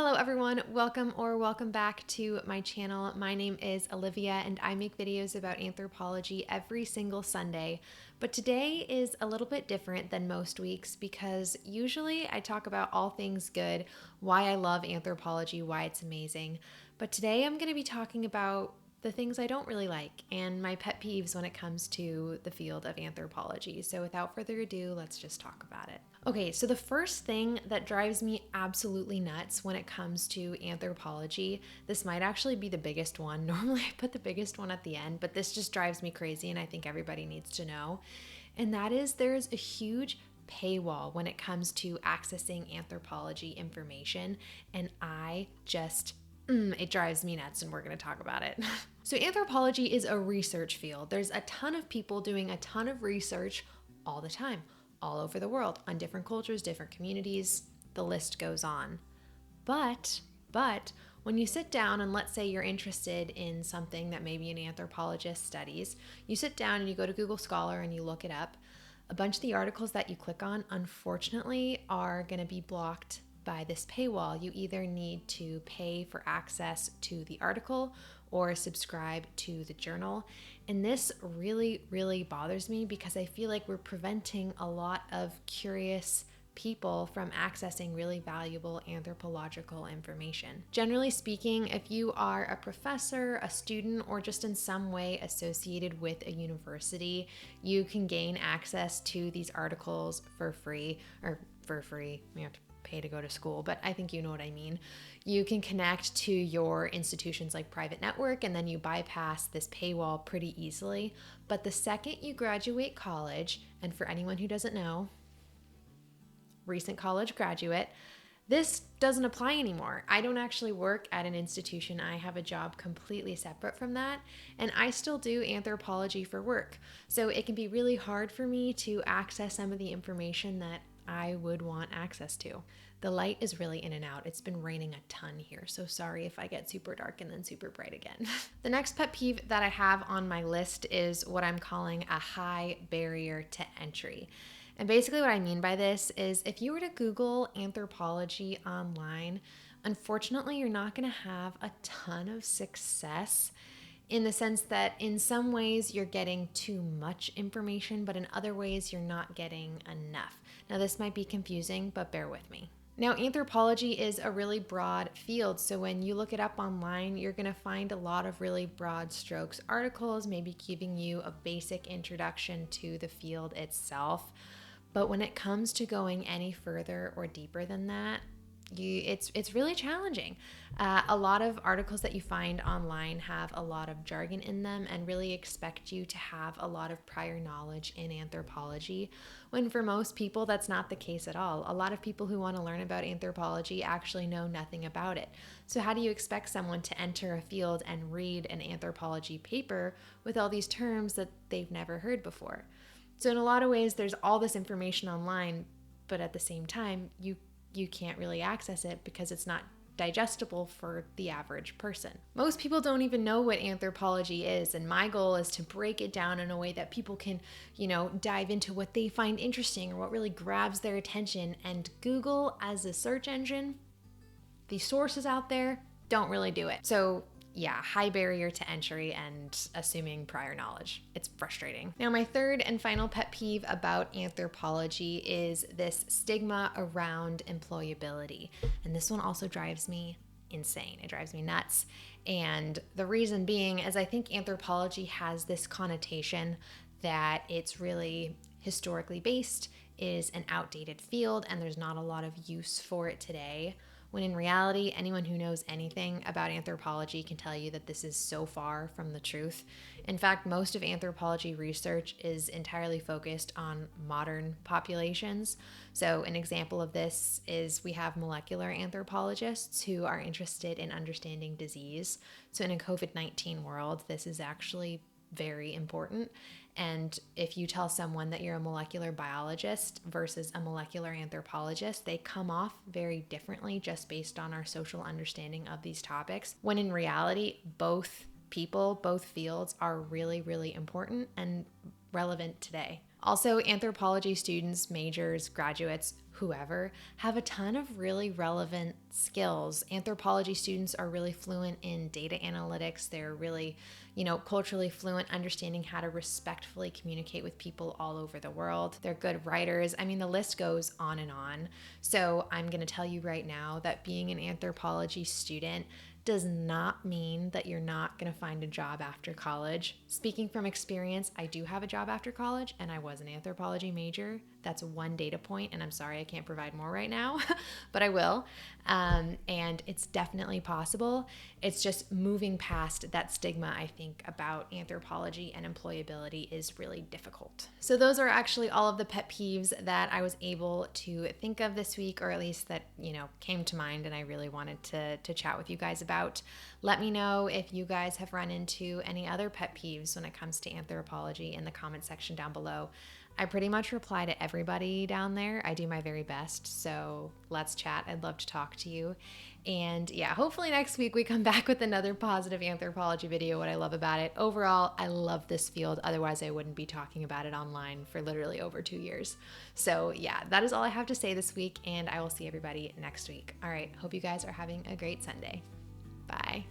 Hello everyone, welcome back to my channel. My name is Alivia and I make videos about anthropology every single Sunday. But today is a little bit different than most weeks because usually I talk about all things good, why I love anthropology, why it's amazing. But today I'm going to be talking about the things I don't really like and my pet peeves when it comes to the field of anthropology. So without further ado, let's just talk about it. Okay, so the first thing that drives me absolutely nuts when it comes to anthropology, this might actually be the biggest one. Normally I put the biggest one at the end, but this just drives me crazy and I think everybody needs to know. And that is there's a huge paywall when it comes to accessing anthropology information. And it drives me nuts and we're going to talk about it. So anthropology is a research field. There's a ton of people doing a ton of research all the time, all over the world, on different cultures, different communities, the list goes on. But when you sit down and let's say you're interested in something that maybe an anthropologist studies, you sit down and you go to Google Scholar and you look it up, a bunch of the articles that you click on, unfortunately, are going to be blocked by this paywall. You either need to pay for access to the article or subscribe to the journal. And this really, really bothers me because I feel like we're preventing a lot of curious people from accessing really valuable anthropological information. Generally speaking, if you are a professor, a student, or just in some way associated with a university, you can gain access to these articles for free. You have to pay to go to school, but I think you know what I mean. You can connect to your institution's like private network and then you bypass this paywall pretty easily. But the second you graduate college, and for anyone who doesn't know, recent college graduate, this doesn't apply anymore. I don't actually work at an institution. I have a job completely separate from that, and I still do anthropology for work. So it can be really hard for me to access some of the information that I would want access to. The light is really in and out. It's been raining a ton here, so sorry if I get super dark and then super bright again. The next pet peeve that I have on my list is what I'm calling a high barrier to entry. And basically what I mean by this is if you were to Google anthropology online, unfortunately, you're not going to have a ton of success in the sense that in some ways you're getting too much information, but in other ways you're not getting enough. Now this might be confusing, but bear with me. Now, anthropology is a really broad field, so when you look it up online, you're going to find a lot of really broad strokes articles, maybe giving you a basic introduction to the field itself. But when it comes to going any further or deeper than that, it's really challenging. A lot of articles that you find online have a lot of jargon in them and really expect you to have a lot of prior knowledge in anthropology, when for most people that's not the case at all. A lot of people who want to learn about anthropology actually know nothing about it. So how do you expect someone to enter a field and read an anthropology paper with all these terms that they've never heard before? So in a lot of ways, there's all this information online, but at the same time, you can't really access it because it's not digestible for the average person. Most people don't even know what anthropology is, and my goal is to break it down in a way that people can, dive into what they find interesting or what really grabs their attention. And Google as a search engine, the sources out there don't really do it. So yeah, high barrier to entry and assuming prior knowledge. It's frustrating. Now, my third and final pet peeve about anthropology is this stigma around employability. And this one also drives me insane. It drives me nuts. And the reason being is I think anthropology has this connotation that it's really historically based, is an outdated field, and there's not a lot of use for it today. When in reality, anyone who knows anything about anthropology can tell you that this is so far from the truth. In fact, most of anthropology research is entirely focused on modern populations. So an example of this is we have molecular anthropologists who are interested in understanding disease. So in a COVID-19 world, this is actually very important. And if you tell someone that you're a molecular biologist versus a molecular anthropologist, they come off very differently just based on our social understanding of these topics, when in reality, both fields are really, really important and relevant today. Also, anthropology students, majors, graduates, whoever, have a ton of really relevant skills. Anthropology students are really fluent in data analytics. They're really, culturally fluent, understanding how to respectfully communicate with people all over the world. They're good writers. I mean, the list goes on and on. So I'm going to tell you right now that being an anthropology student does not mean that you're not going to find a job after college. Speaking from experience, I do have a job after college, and I was an anthropology major. That's one data point, and I'm sorry I can't provide more right now, but I will. And it's definitely possible. It's just moving past that stigma, I think, about anthropology and employability is really difficult. So those are actually all of the pet peeves that I was able to think of this week, or at least that, came to mind and I really wanted to chat with you guys about. Let me know if you guys have run into any other pet peeves when it comes to anthropology in the comment section down below. I pretty much reply to everybody down there. I do my very best, so let's chat. I'd love to talk to you. And yeah, hopefully next week we come back with another positive anthropology video, what I love about it. Overall, I love this field. Otherwise, I wouldn't be talking about it online for literally over 2 years. So yeah, that is all I have to say this week, and I will see everybody next week. All right, hope you guys are having a great Sunday. Bye.